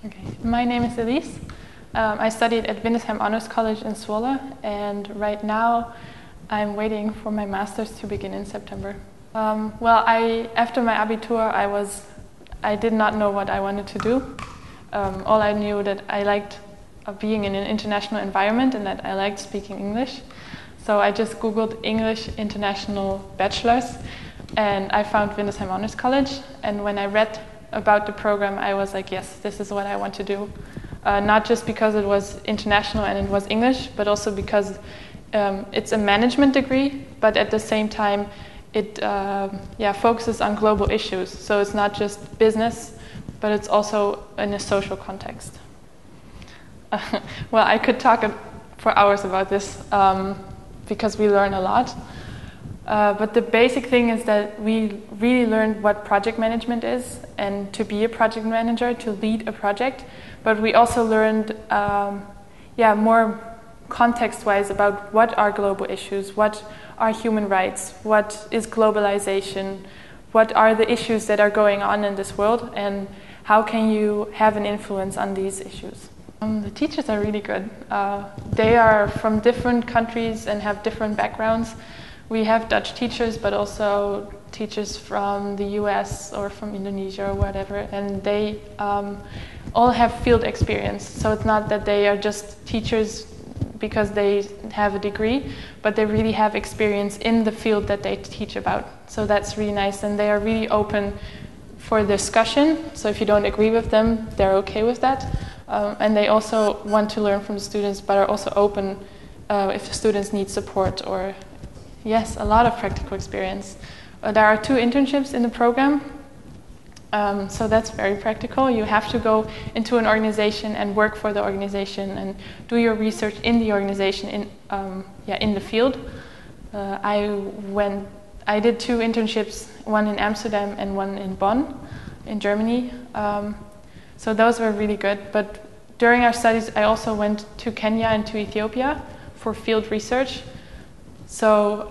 Okay. My name is Elise. I studied at Windesheim Honors College in Zwolle, and right now I'm waiting for my master's to begin in September. After my Abitur, I did not know what I wanted to do. All I knew that I liked being in an international environment and that I liked speaking English. So I just Googled English International Bachelors, and I found Windesheim Honors College. And when I read about the program, I was like, yes, this is what I want to do. Not just because it was international and it was English, but also because it's a management degree, but at the same time, it focuses on global issues. So it's not just business, but it's also in a social context. I could talk for hours about this because we learn a lot. But the basic thing is that we really learned what project management is and to be a project manager, to lead a project. But we also learned more context-wise about what are global issues, what are human rights, what is globalization, what are the issues that are going on in this world, and how can you have an influence on these issues. The teachers are really good. They are from different countries and have different backgrounds. We have Dutch teachers, but also teachers from the US or from Indonesia or whatever, and they all have field experience. So it's not that they are just teachers because they have a degree, but they really have experience in the field that they teach about. So that's really nice, and they are really open for discussion. So if you don't agree with them, they're okay with that. And they also want to learn from the students, but are also open if the students need support or yes, a lot of practical experience. There are 2 internships in the program, so that's very practical. You have to go into an organization and work for the organization and do your research in the organization in the field. I did 2 internships, one in Amsterdam and one in Bonn, in Germany. So those were really good. But during our studies, I also went to Kenya and to Ethiopia for field research. So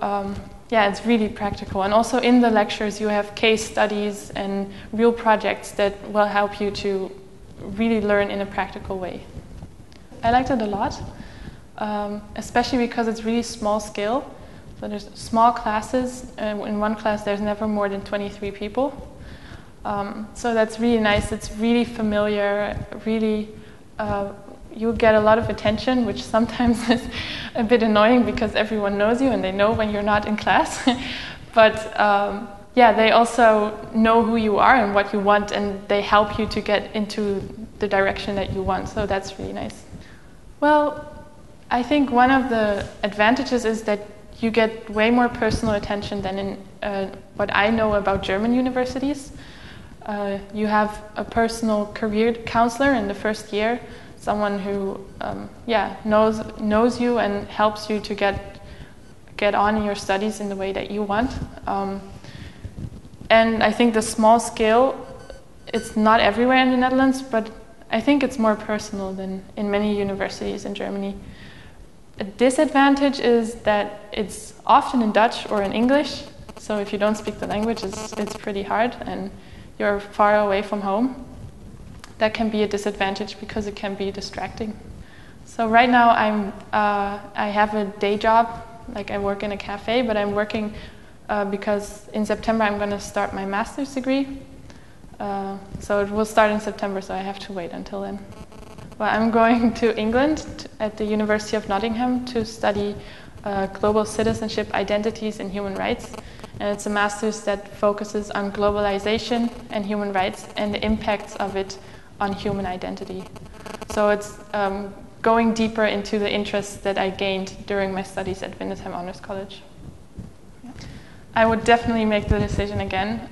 it's really practical. And also in the lectures, you have case studies and real projects that will help you to really learn in a practical way. I liked it a lot, especially because it's really small scale. So there's small classes. In one class, there's never more than 23 people. So that's really nice. It's really familiar, really you get a lot of attention, which sometimes is a bit annoying because everyone knows you and they know when you're not in class. But they also know who you are and what you want, and they help you to get into the direction that you want. So that's really nice. Well, I think one of the advantages is that you get way more personal attention than in what I know about German universities. You have a personal career counselor in the first year, someone who knows you and helps you to get on in your studies in the way that you want. And I think the small scale, it's not everywhere in the Netherlands, but I think it's more personal than in many universities in Germany. A disadvantage is that it's often in Dutch or in English, so if you don't speak the language, it's pretty hard and you're far away from home. That can be a disadvantage because it can be distracting. So right now I have a day job, like I work in a cafe, but I'm working because in September I'm going to start my master's degree. So it will start in September, so I have to wait until then. Well, I'm going to England at the University of Nottingham to study global citizenship, identities, and human rights. And it's a master's that focuses on globalization and human rights and the impacts of it on human identity. So it's going deeper into the interests that I gained during my studies at Windesheim Honors College. I would definitely make the decision again.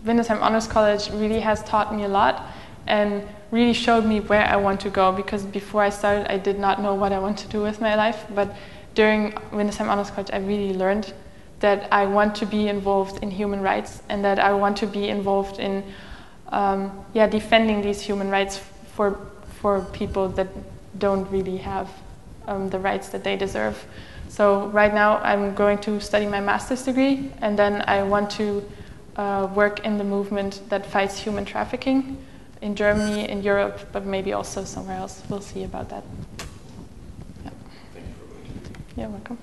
Windesheim Honors College really has taught me a lot and really showed me where I want to go, because before I started I did not know what I want to do with my life, but during Windesheim Honors College I really learned that I want to be involved in human rights and that I want to be involved in defending these human rights for people that don't really have the rights that they deserve. So right now I'm going to study my master's degree, and then I want to work in the movement that fights human trafficking in Germany, in Europe, but maybe also somewhere else. We'll see about that. Yeah. Thank you for waiting. You're welcome.